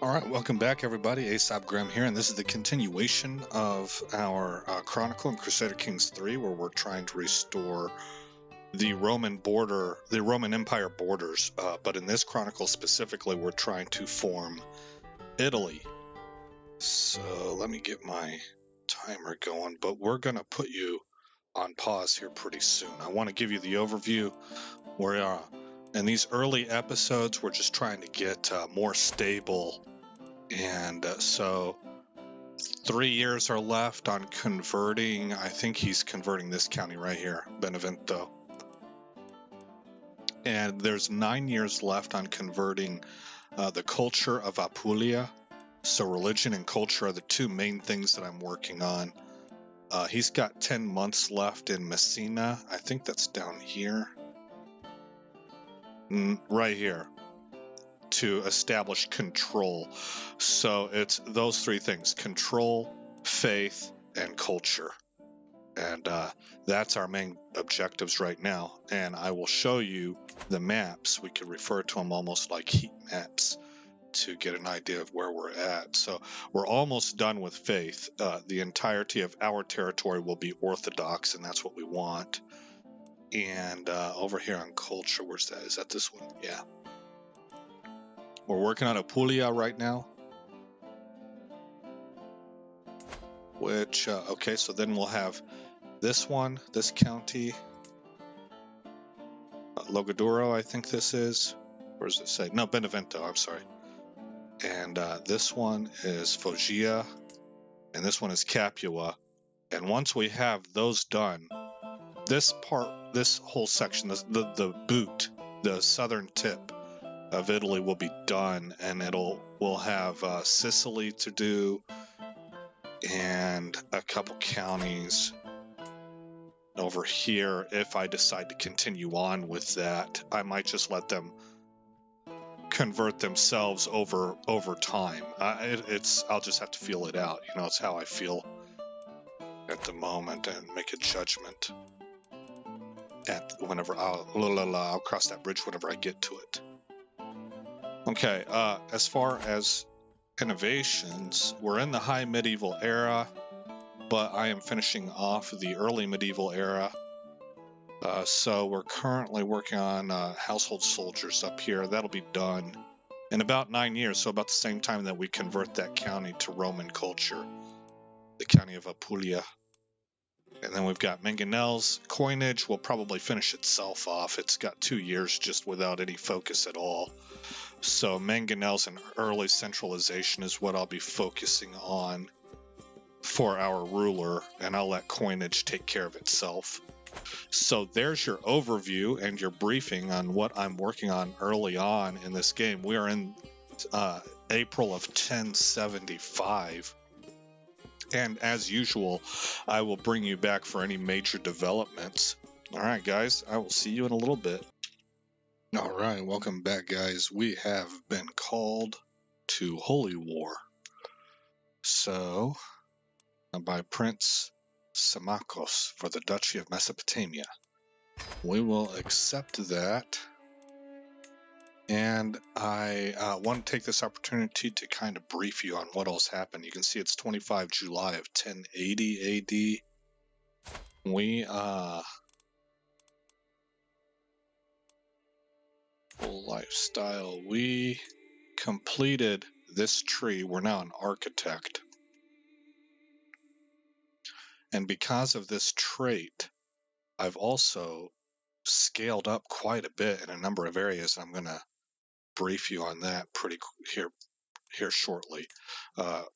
Alright, welcome back everybody, Aesop Grimm here, and this is the continuation of our Chronicle in Crusader Kings 3, where we're trying to restore the Roman Empire borders, but in this Chronicle specifically, we're trying to form Italy. So let me get my timer going, but we're going to put you on pause here pretty soon. I want to give you the overview. We're in these early episodes, we're just trying to get more stable. And so 3 years are left on converting. I think he's converting this county right here, Benevento. And there's 9 years left on converting the culture of Apulia. So religion and culture are the two main things that I'm working on. He's got 10 months left in Messina. I think that's down here. Right here. To establish control. So it's those three things: control, faith, and culture. And that's our main objectives right now. And I will show you the maps. We could refer to them almost like heat maps to get an idea of where we're at. So we're almost done with faith. The entirety of our territory will be Orthodox, and that's what we want. And over here on culture, where's that? Is that this one? Yeah. We're working on Apulia right now. Which, okay, so then we'll have this one, this county. Logodoro, I think this is. Where does it say? No, Benevento, I'm sorry. And this one is Foggia. And this one is Capua. And once we have those done, this whole section, the boot, the southern tip of Italy will be done, and we'll have Sicily to do, and a couple counties over here. If I decide to continue on with that, I might just let them convert themselves over time. I'll just have to feel it out. It's how I feel at the moment, and make a judgment whenever I'll cross that bridge whenever I get to it. Okay, as far as innovations, we're in the high medieval era, but I am finishing off the early medieval era. So we're currently working on household soldiers up here. That'll be done in about 9 years, so about the same time that we convert that county to Roman culture, the county of Apulia. And then we've got Mangonel's coinage will probably finish itself off. It's got 2 years just without any focus at all. So mangonels and early centralization is what I'll be focusing on for our ruler, and I'll let coinage take care of itself. So there's your overview and your briefing on what I'm working on early on in this game. We are in April of 1075. And as usual, I will bring you back for any major developments. Alright guys, I will see you in a little bit. Alright, welcome back guys. We have been called to Holy War. So, by Prince Symmachus for the Duchy of Mesopotamia. We will accept that. And I want to take this opportunity to kind of brief you on what else happened. You can see it's 25 July of 1080 AD. We lifestyle. We completed this tree. We're now an architect. And because of this trait, I've also scaled up quite a bit in a number of areas. I'm going to brief you on that here shortly.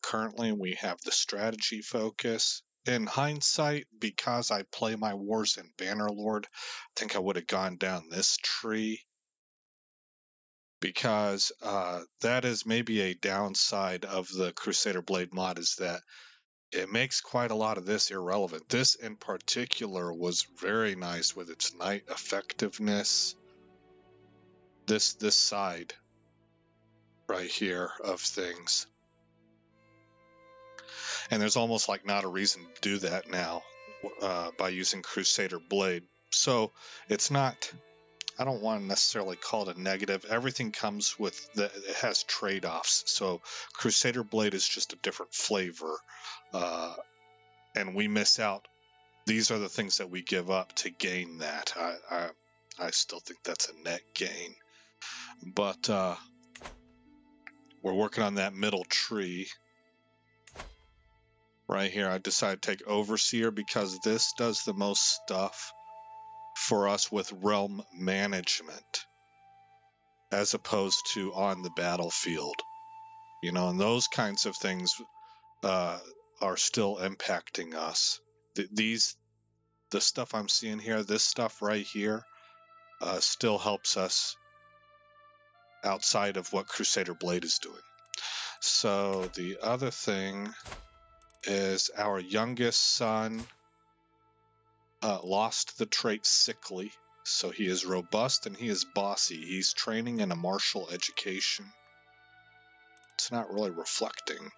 Currently, we have the strategy focus. In hindsight, because I play my wars in Bannerlord, I think I would have gone down this tree. Because that is maybe a downside of the CrusaderBlade mod, is that it makes quite a lot of this irrelevant. This in particular was very nice with its knight effectiveness. This side right here of things. And there's almost like not a reason to do that now by using CrusaderBlade. So it's not... I don't want to necessarily call it a negative. Everything comes with it has trade-offs. So CrusaderBlade is just a different flavor, and we miss out. These are the things that we give up to gain that. I still think that's a net gain, but we're working on that middle tree right here. I decided to take Overseer because this does the most stuff for us with realm management as opposed to on the battlefield, you know, and those kinds of things are still impacting us. The stuff I'm seeing here, this stuff right here, still helps us outside of what CrusaderBlade is doing. So the other thing is our youngest son lost the trait sickly, so he is robust and he is bossy. He's training in a martial education. It's not really reflecting.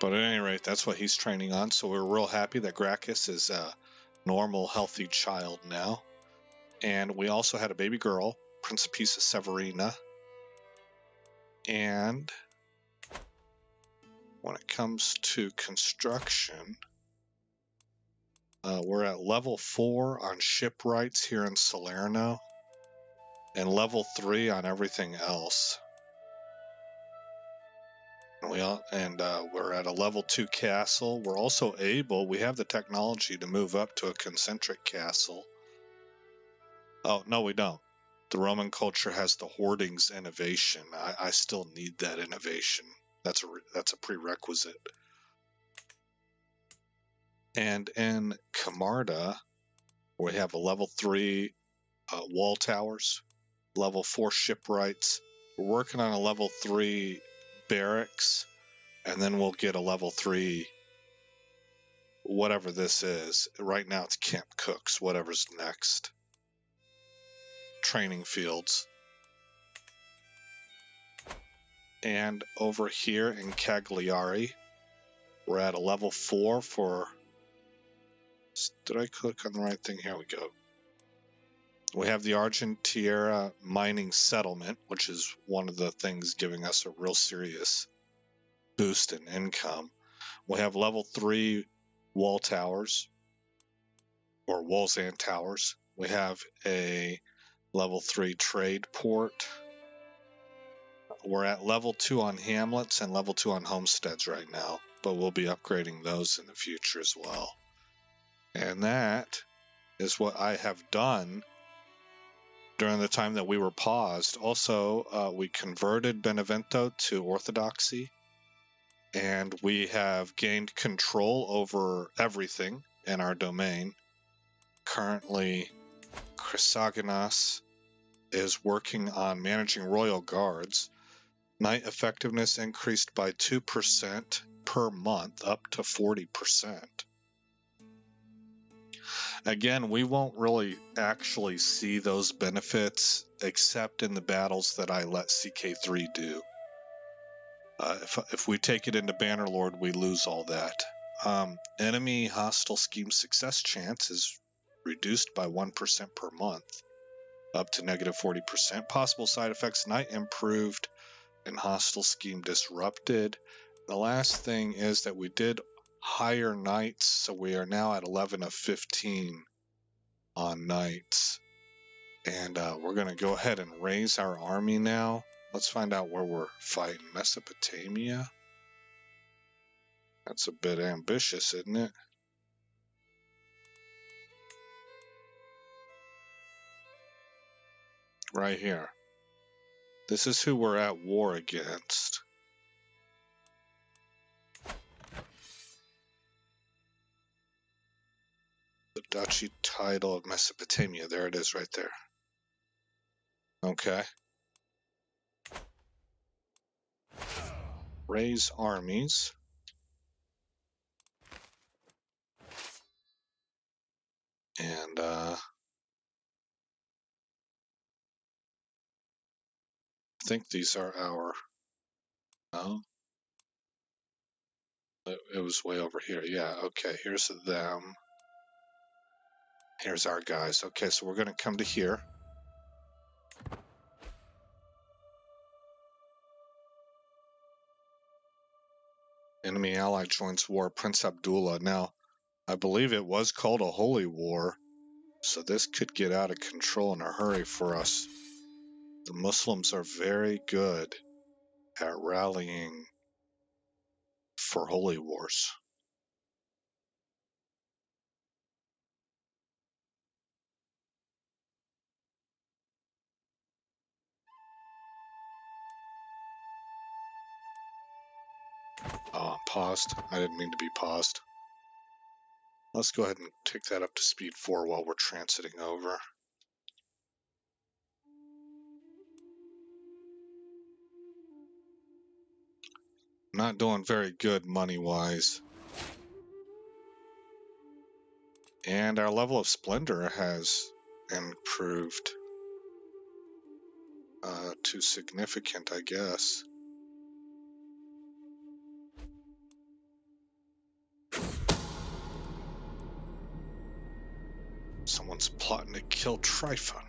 But at any rate, that's what he's training on, so we're real happy that Gracchus is a normal, healthy child now. And we also had a baby girl, Principessa Severina. And when it comes to construction, we're at level 4 on shipwrights here in Salerno, and level 3 on everything else. We're at a level 2 castle. We're also we have the technology to move up to a concentric castle. Oh, no, we don't. The Roman culture has the hoardings innovation. I still need that innovation. That's a prerequisite. And in Camarda, we have a level 3 wall towers, level 4 shipwrights. We're working on a level 3 barracks, and then we'll get a level 3 whatever this is. Right now it's camp cooks, whatever's next. Training fields. And over here in Cagliari, we're at a level 4 for... Did I click on the right thing? Here we go. We have the Argentiera mining settlement, which is one of the things giving us a real serious boost in income. We have level 3 wall towers, or walls and towers. We have a level 3 trade port. We're at level 2 on hamlets and level 2 on homesteads right now, but we'll be upgrading those in the future as well. And that is what I have done during the time that we were paused. Also, we converted Benevento to Orthodoxy, and we have gained control over everything in our domain. Currently, Chrysogonos is working on managing royal guards. Knight effectiveness increased by 2% per month, up to 40%. Again, we won't really actually see those benefits except in the battles that I let CK3 do. If we take it into Bannerlord, we lose all that. Enemy hostile scheme success chance is reduced by 1% per month, up to negative 40%. Possible side effects: Knight improved and hostile scheme disrupted. The last thing is that we did higher knights, so we are now at 11 of 15 on knights. And we're going to go ahead and raise our army now. Let's find out where we're fighting. Mesopotamia? That's a bit ambitious, isn't it? Right here. This is who we're at war against. The Duchy title of Mesopotamia. There it is right there. Okay. Raise armies. And I think these are our... No. It was way over here. Yeah, okay, here's them. Here's our guys. Okay, so we're going to come to here. Enemy ally joins war, Prince Abdullah. Now, I believe it was called a holy war, so this could get out of control in a hurry for us. The Muslims are very good at rallying for holy wars. Oh, I'm paused. I didn't mean to be paused. Let's go ahead and take that up to speed 4 while we're transiting over. Not doing very good money-wise. And our level of splendor has improved to significant, I guess. Someone's plotting to kill Tryphon.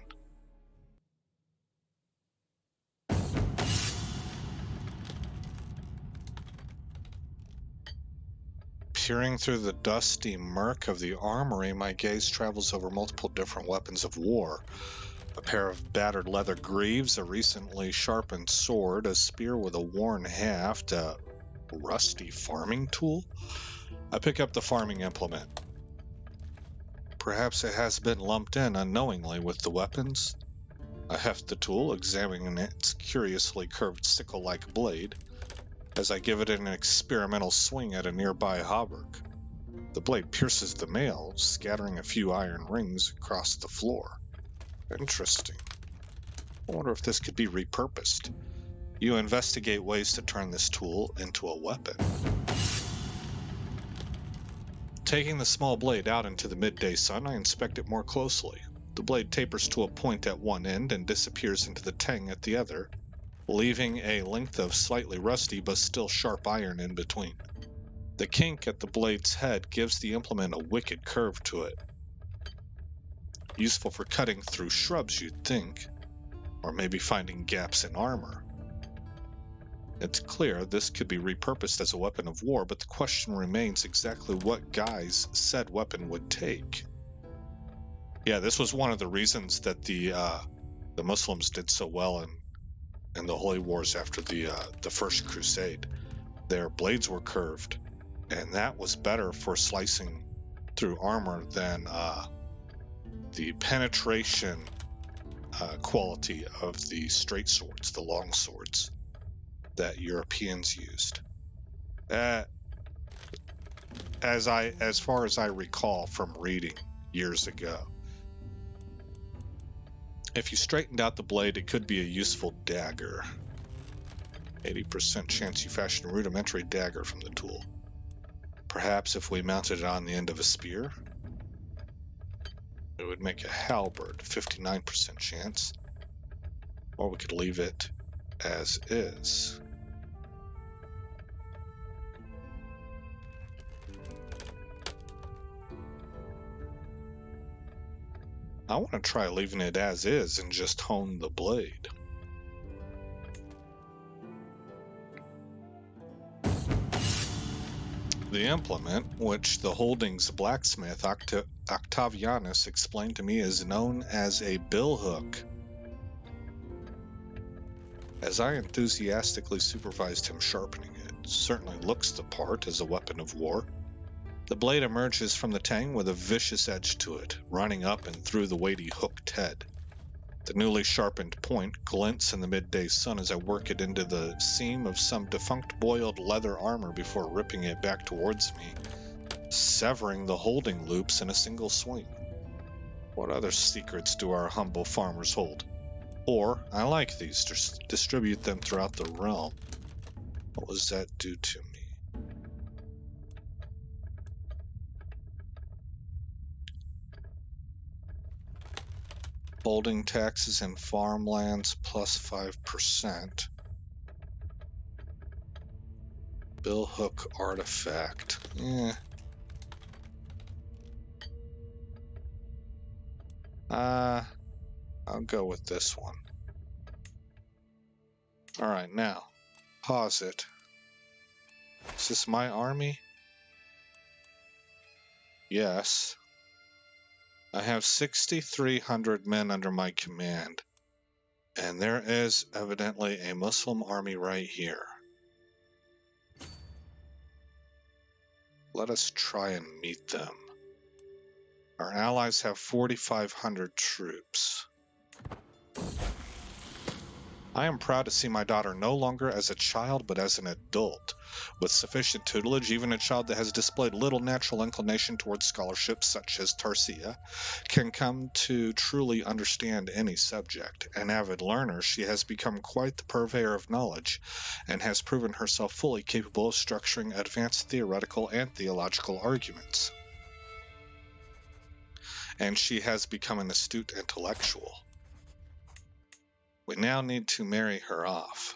Peering through the dusty murk of the armory, my gaze travels over multiple different weapons of war. A pair of battered leather greaves, a recently sharpened sword, a spear with a worn haft, a rusty farming tool. I pick up the farming implement. Perhaps it has been lumped in unknowingly with the weapons. I heft the tool, examining its curiously curved sickle-like blade, as I give it an experimental swing at a nearby hauberk. The blade pierces the mail, scattering a few iron rings across the floor. Interesting. I wonder if this could be repurposed. You investigate ways to turn this tool into a weapon. Taking the small blade out into the midday sun, I inspect it more closely. The blade tapers to a point at one end and disappears into the tang at the other, leaving a length of slightly rusty but still sharp iron in between. The kink at the blade's head gives the implement a wicked curve to it. Useful for cutting through shrubs, you'd think, or maybe finding gaps in armor. It's clear this could be repurposed as a weapon of war, but the question remains exactly what guise said weapon would take. Yeah, this was one of the reasons that the Muslims did so well in the Holy Wars after the First Crusade. Their blades were curved, and that was better for slicing through armor than the penetration quality of the straight swords, the long swords that Europeans used. As far as I recall from reading years ago. If you straightened out the blade, it could be a useful dagger. 80% chance you fashion a rudimentary dagger from the tool. Perhaps if we mounted it on the end of a spear, it would make a halberd, 59% chance. Or we could leave it as is. I want to try leaving it as is and just hone the blade. The implement, which the Holdings blacksmith Octavianus explained to me, is known as a billhook. As I enthusiastically supervised him sharpening it, certainly looks the part as a weapon of war. The blade emerges from the tang with a vicious edge to it, running up and through the weighty hooked head. The newly sharpened point glints in the midday sun as I work it into the seam of some defunct boiled leather armor before ripping it back towards me, severing the holding loops in a single swing. What other secrets do our humble farmers hold? Or, I like these, distribute them throughout the realm. What does that do to me? Holding taxes in farmlands plus 5%. Billhook artifact. I'll go with this one. Alright, now, pause it. Is this my army? Yes. I have 6,300 men under my command. And there is evidently a Muslim army right here. Let us try and meet them. Our allies have 4,500 troops. I am proud to see my daughter no longer as a child, but as an adult. With sufficient tutelage, even a child that has displayed little natural inclination towards scholarship, such as Tarcia, can come to truly understand any subject. An avid learner, she has become quite the purveyor of knowledge, and has proven herself fully capable of structuring advanced theoretical and theological arguments. And she has become an astute intellectual. We now need to marry her off.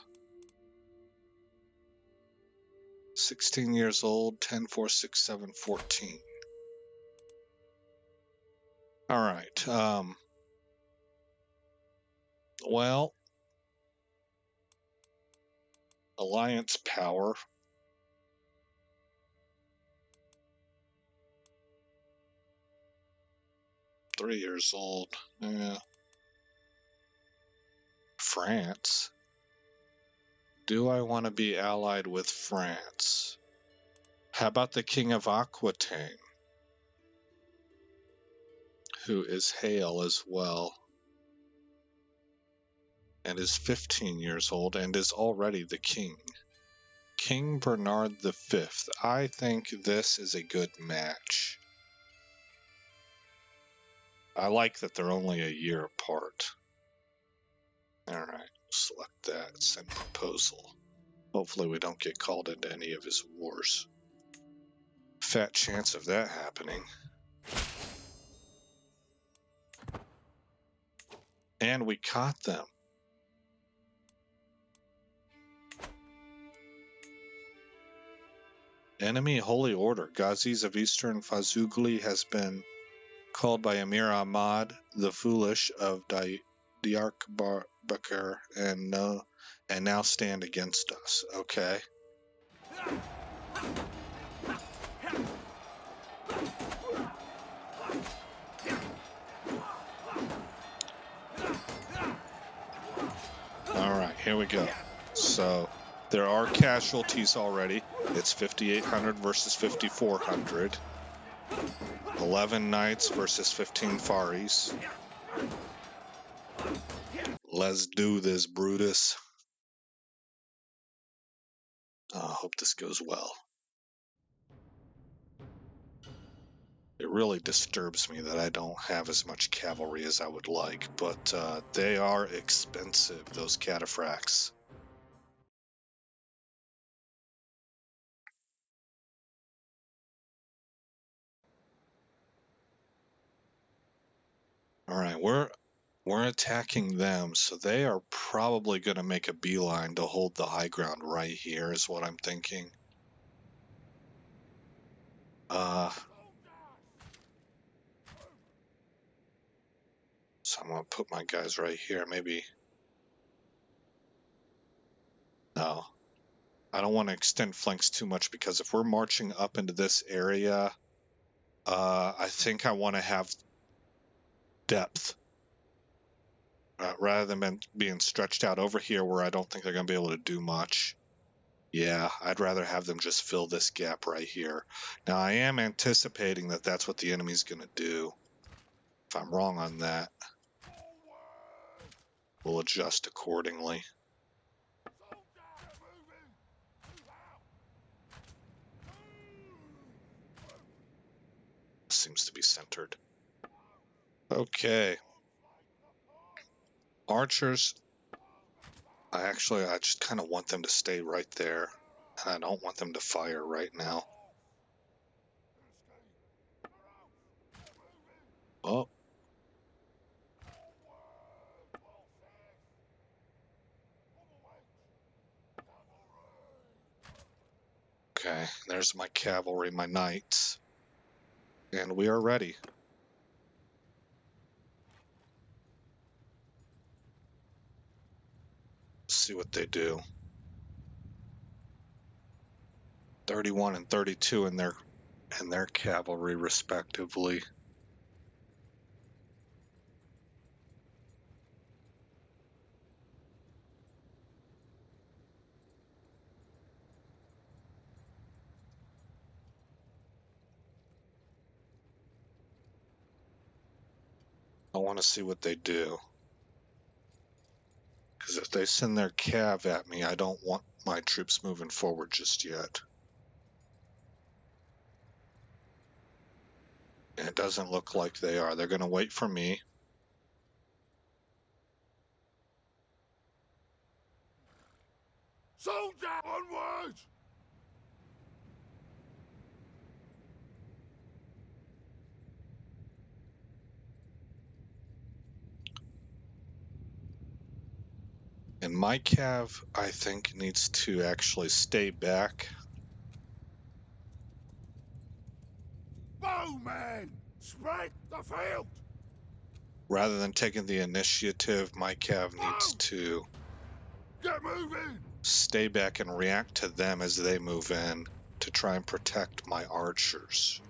16 years old, 10, 4, 6, 7, 14. All right. Well, alliance power. Three years old. France. Do I want to be allied with France? How about the King of Aquitaine, who is Hale as well, and is 15 years old and is already the king? King Bernard V. I think this is a good match. I like that they're only a year apart. Alright, select that, send proposal. Hopefully we don't get called into any of his wars. Fat chance of that happening. And we caught them. Enemy Holy Order, Ghazis of Eastern Fazugli has been called by Emir Ahmad the Foolish of Diyarbakir and now stand against us. Okay. Alright, here we go. So, there are casualties already. It's 5,800 versus 5,400. 11 knights versus 15 faris. Let's do this, Brutus. I hope this goes well. It really disturbs me that I don't have as much cavalry as I would like, but they are expensive, those cataphracts. Alright, we're attacking them, so they are probably going to make a beeline to hold the high ground right here, is what I'm thinking. So I'm going to put my guys right here, maybe. No. I don't want to extend flanks too much, because if we're marching up into this area, I think I want to have depth. Rather than being stretched out over here where I don't think they're going to be able to do much. Yeah, I'd rather have them just fill this gap right here. Now, I am anticipating that that's what the enemy's going to do. If I'm wrong on that, we'll adjust accordingly. Seems to be centered. Okay. Archers, I just kind of want them to stay right there. And I don't want them to fire right now. Oh. Okay, there's my cavalry, my knights. And we are ready. Let's see what they do. 31 and 32 in their cavalry, respectively. I want to see what they do. Because if they send their cav at me, I don't want my troops moving forward just yet. And it doesn't look like they are. They're going to wait for me. Soldier, onwards! And my cav, I think, needs to actually stay back. Bowman! Spread the field! Rather than taking the initiative, my cav needs to Get moving! stay back and react to them as they move in to try and protect my archers.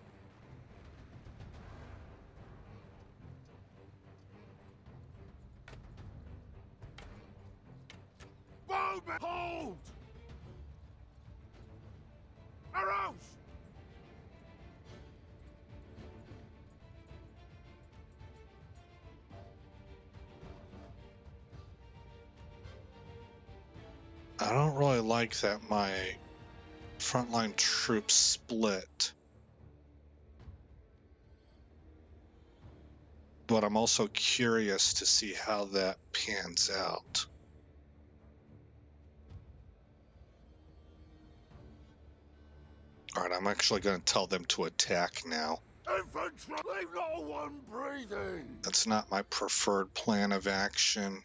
Bowman, hold! Arrows! I don't really like that my frontline troops split. But I'm also curious to see how that pans out. Alright, I'm actually going to tell them to attack now. Infantry! Leave no one breathing! That's not my preferred plan of action.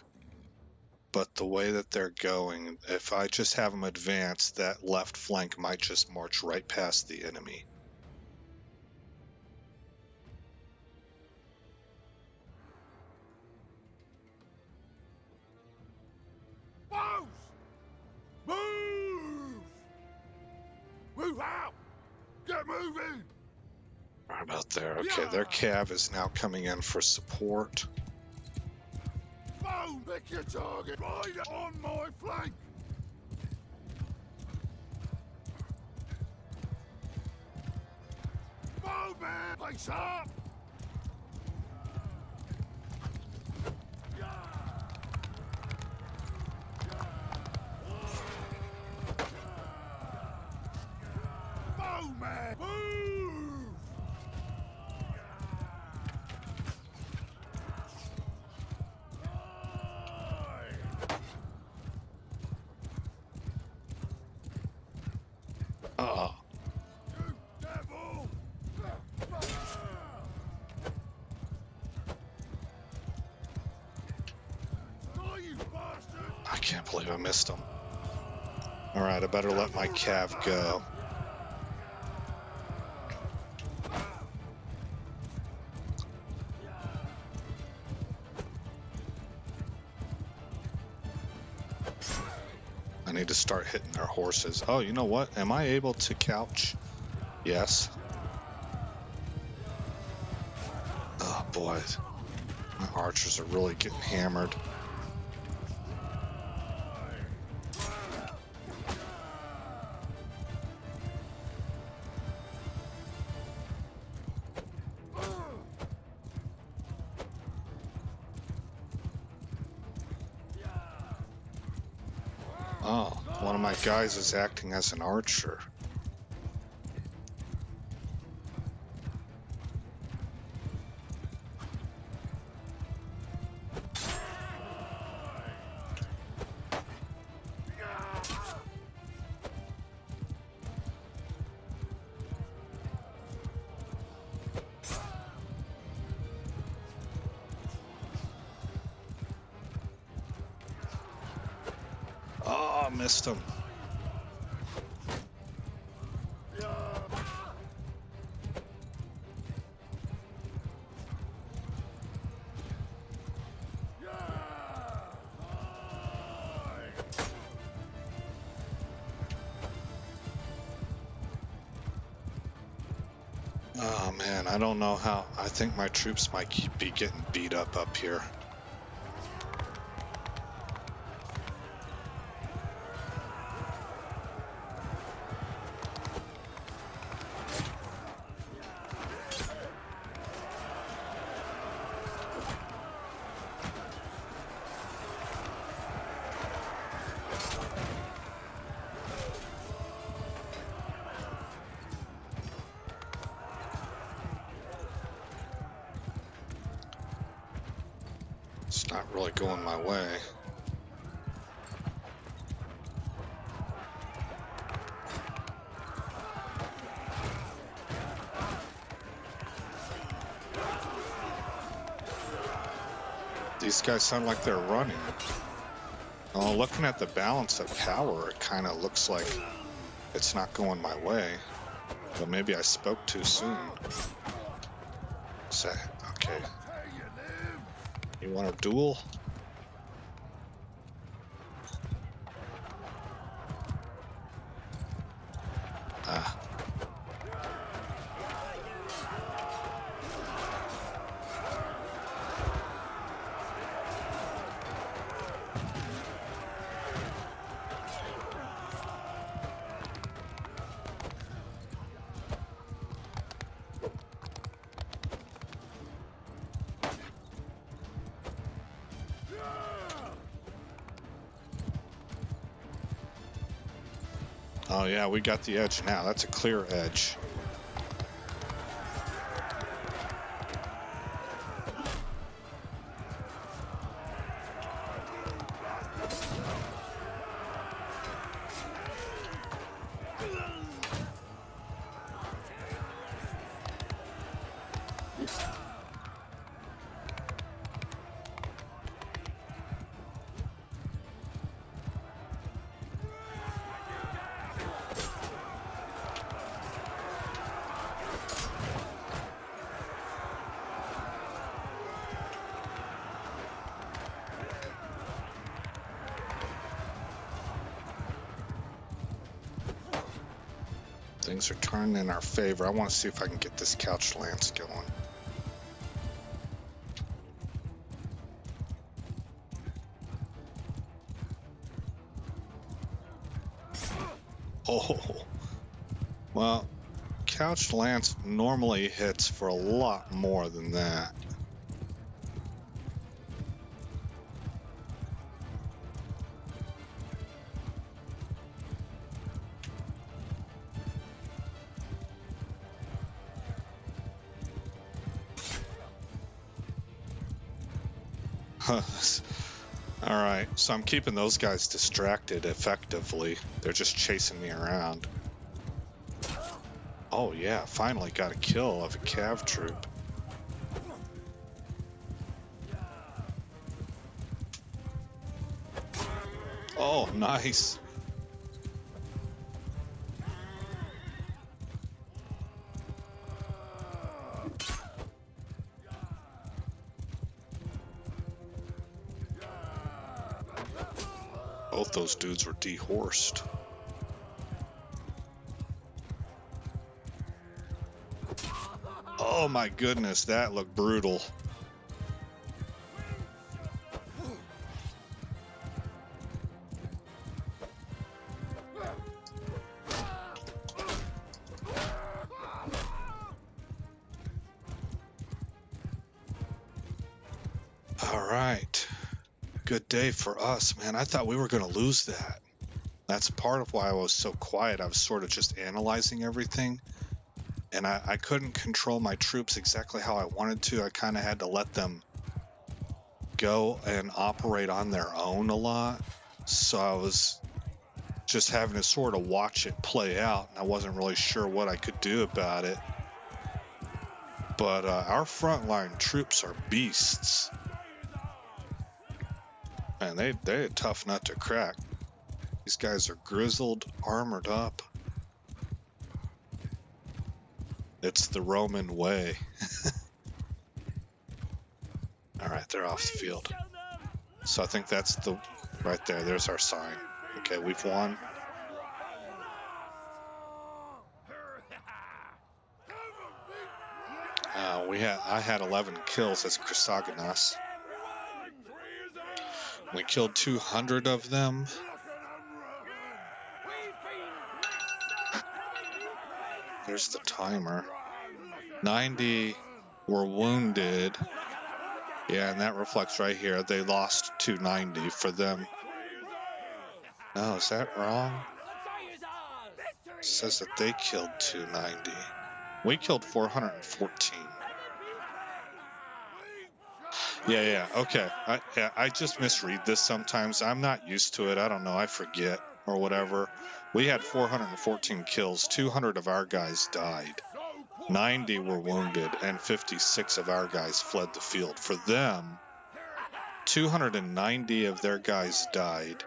But the way that they're going, if I just have them advance, that left flank might just march right past the enemy. Bows! Move! Move out! Get moving! Right about there. Okay, their cav is now coming in for support. Bow! Pick your target! Right on my flank! Bowman! Face up! Bowman! Move! Uh-oh. You devil! Die, you bastard! I can't believe I missed him. Alright, I better let my cav go. I need to start hitting their horses. Oh, you know what? Am I able to couch? Yes. Oh boy. My archers are really getting hammered. Oh, one of my guys is acting as an archer. Oh, missed him. Oh man, I don't know how. I think my troops might be getting beat up here. It's not really going my way. These guys sound like they're running. Oh, looking at the balance of power, it kind of looks like it's not going my way. But maybe I spoke too soon. So, okay. You want a duel? Ah. Oh yeah, we got the edge now. That's a clear edge. Things are turning in our favor. I want to see if I can get this couch lance going. Oh, well, couch lance normally hits for a lot more than that. Alright, so I'm keeping those guys distracted effectively. They're just chasing me around. Oh yeah, finally got a kill of a cav troop. Oh, nice. Both those dudes were dehorsed. Oh my goodness, that looked brutal. All right. Good day for us, man. I thought we were going to lose that. That's part of why I was so quiet. I was sort of just analyzing everything. And I couldn't control my troops exactly how I wanted to. I kind of had to let them go and operate on their own a lot. So I was just having to sort of watch it play out. And I wasn't really sure what I could do about it. But our frontline troops are beasts. Man, they're a tough nut to crack. These guys are grizzled, armored up. It's the Roman way. All right, they're off the field. So I think that's the right there. There's our sign. Okay, we've won. No, I had 11 kills as Chrysogonos. We killed 200 of them. There's the timer. 90 were wounded. Yeah, and that reflects right here. They lost 290 for them. No, is that wrong? It says that they killed 290. We killed 414. Yeah, okay. I just misread this sometimes. I'm not used to it. I don't know. I forget or whatever. We had 414 kills. 200 of our guys died. 90 were wounded, and 56 of our guys fled the field. For them, 290 of their guys died.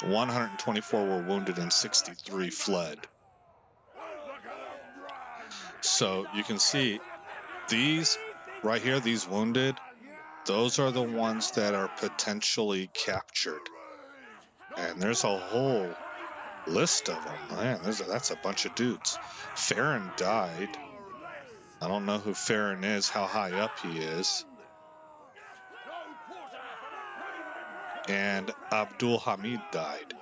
124 were wounded, and 63 fled. So you can see these right here, these wounded, those are the ones that are potentially captured. And there's a whole list of them. Man, that's a bunch of dudes. Farron died. I don't know who Farron is, how high up he is. And Abdul Hamid died.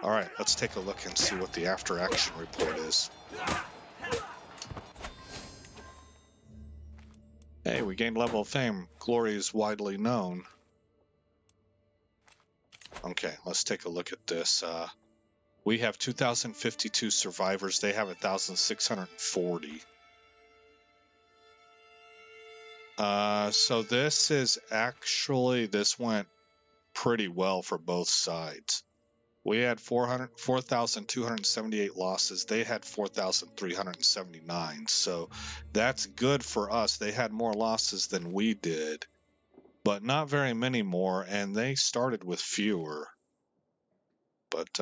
All right, let's take a look and see what the after action report is. Hey, we gained level of fame. Glory is widely known. Okay, let's take a look at this. We have 2,052 survivors. They have 1,640. So this went pretty well for both sides. We had 4,278 losses. They had 4,379. So that's good for us. They had more losses than we did, but not very many more. And they started with fewer, but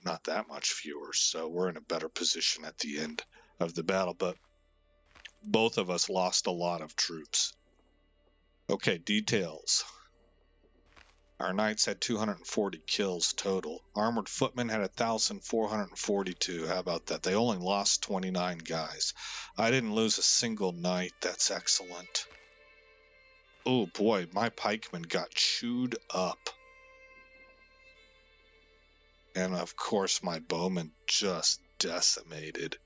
not that much fewer. So we're in a better position at the end of the battle. But both of us lost a lot of troops. Okay, details. Our knights had 240 kills total. Armored footmen had 1,442. How about that? They only lost 29 guys. I didn't lose a single knight. That's excellent. Oh boy, my pikemen got chewed up. And of course my bowmen just decimated.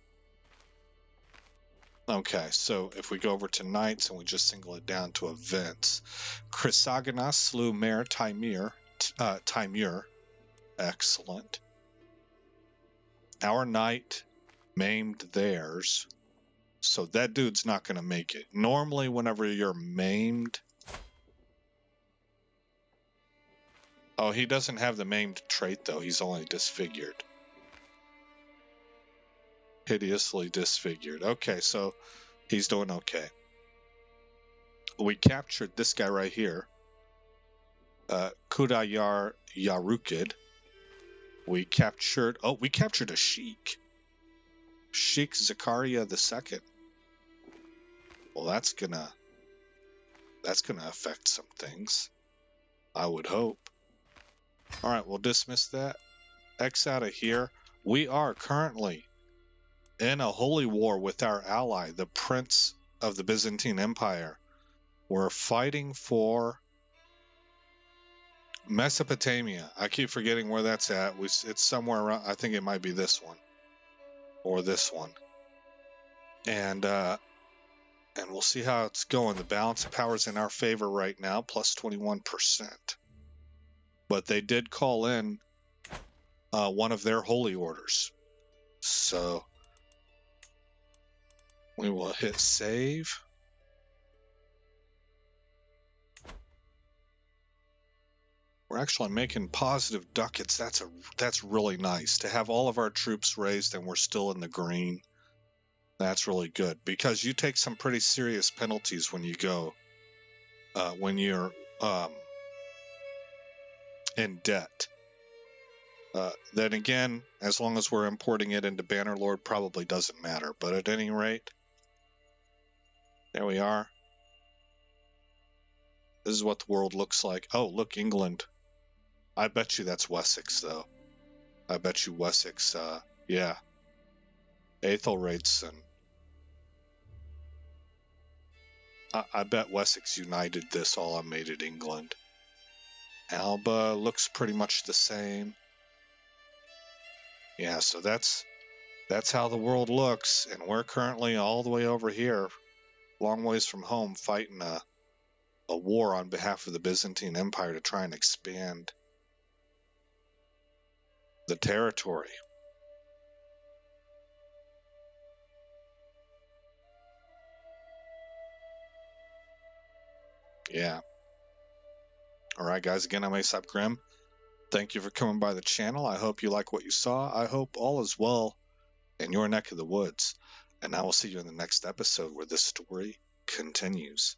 Okay, so if we go over to knights and we just single it down to events, Chrysogonos slew Mayor Timur. Excellent. Our knight maimed theirs, so that dude's not going to make it. Normally, whenever you're maimed... Oh, he doesn't have the maimed trait, though. He's only disfigured. Hideously disfigured. Okay, so he's doing okay. We captured this guy right here, Kudayar Yarukid. We captured a sheik, Sheikh Zakaria II. Well, that's gonna affect some things, I would hope. All right, we'll dismiss that. X out of here. We are currently in a holy war with our ally, the Prince of the Byzantine Empire. We're fighting for Mesopotamia. I keep forgetting where that's at. It's somewhere around. I think it might be this one or this one. And we'll see how it's going. The balance of power is in our favor right now, plus 21%. But they did call in one of their holy orders. So we will hit save. We're actually making positive ducats. That's really nice to have all of our troops raised and we're still in the green. That's really good because you take some pretty serious penalties when you go when you're in debt. Then again, as long as we're importing it into Bannerlord, probably doesn't matter. But at any rate, there we are. This is what the world looks like. Oh, look, England. I bet you that's Wessex, though. I bet you Wessex, yeah. Aethelredson. I bet Wessex united this all and made it England. Alba looks pretty much the same. Yeah, so that's how the world looks, and we're currently all the way over here, long ways from home, fighting a war on behalf of the Byzantine Empire to try and expand the territory. Yeah. All right, guys, again, I'm Aesop Grimm. Thank you for coming by the channel. I hope you like what you saw. I hope all is well in your neck of the woods. And I will see you in the next episode where this story continues.